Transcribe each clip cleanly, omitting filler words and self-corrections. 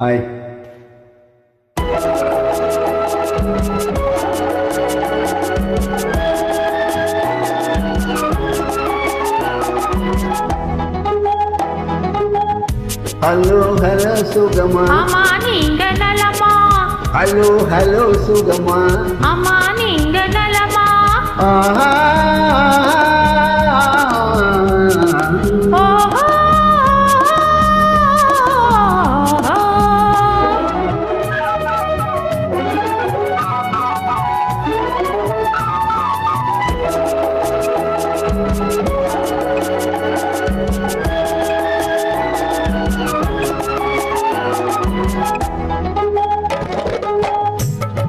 Hi. Hello hello சுகமா, ஆமா நீங்க நலமா? ஹலோ ஹலோ சுகமா, ஆமா நீங்க நலமா? ஆஹா ஓஹோ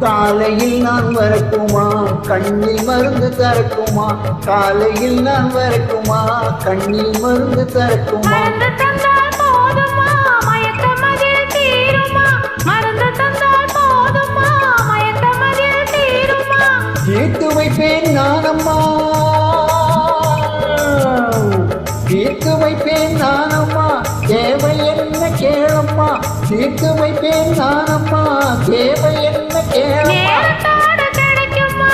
காலையில் நான் வரக்குமா, கண்ணில் மருந்து தரக்குமா? காலையில் நான் வரக்குமா, கண்ணில் மருந்து தரக்குமா? மருந்து தந்தால் போதுமா, மயக்கமதில் தீருமா? மருந்து தந்தால் போதுமா, மயக்கமதில் தீருமா? தீர்த்து வைப்பேன் நானம்மா, தீர்த்து வைப்பேன் நானம்மா, தேவை என்ன கேளம்மா? தீர்த்து வைப்பேன் நானம்மா, தேவை என்ன கேளம்மா? நேரத்தோடு கிடைக்குமா?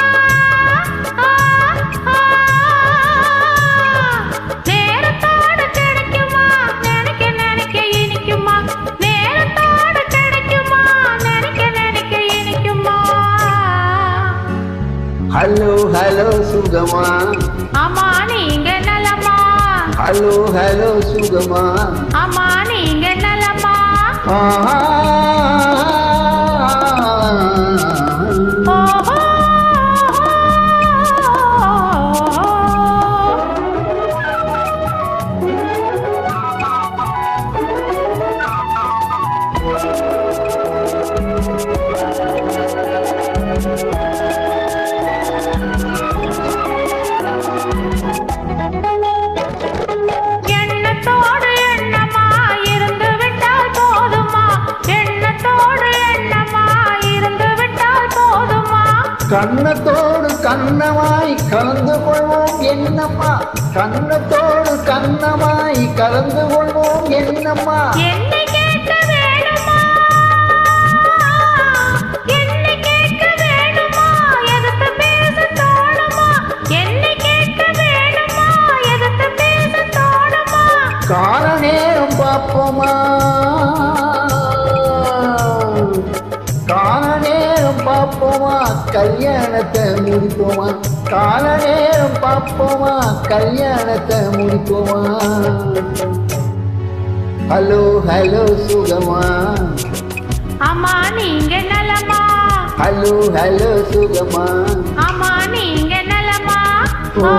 நேரத்தோடு கிடைக்குமா? நினைக்க நினைக்க இனிக்குமா? நேரத்தோடு கிடைக்குமா? நினைக்க நினைக்க இனிக்குமா? ஹலோ ஹலோ சுகமா, ஆமா நீங்க நலமா? ஹலோ ஹலோ சுகமா, ஆமா நீங்க நலமா? ஆஹா ஓஹோ எண்ணத்தோடு எண்ணமா இருந்து விட்டால் போதுமா? எண்ணத்தோடு எண்ணமா இருந்து விட்டால் போதுமா? கண்ணத்தோடு கண்ணமாய் கலந்து கொள்வோம் என்னம்மா? கண்ணத்தோடு கண்ணமாய் கலந்து கொள்வோம் என்னம்மா? என்னை கேட்க வேணுமா? என்னை கேட்க வேணுமா? எதிர்த்து பேச தோணுமா? என்னை கேட்க வேணுமா? எதிர்த்து பேச தோணுமா? கால நேரம் பார்ப்போமா, கால நேரம் பார்ப்போமா, கல்யாணத்தை முடிப்போமா? கால நேரம் பார்ப்போமா, கல்யாணத்தை முடிப்போமா? ஹலோ ஹலோ சுகமா, ஆமா நீங்க நலமா? ஹலோ ஹலோ சுகமா, ஆமா நீங்க நலமா? ஓ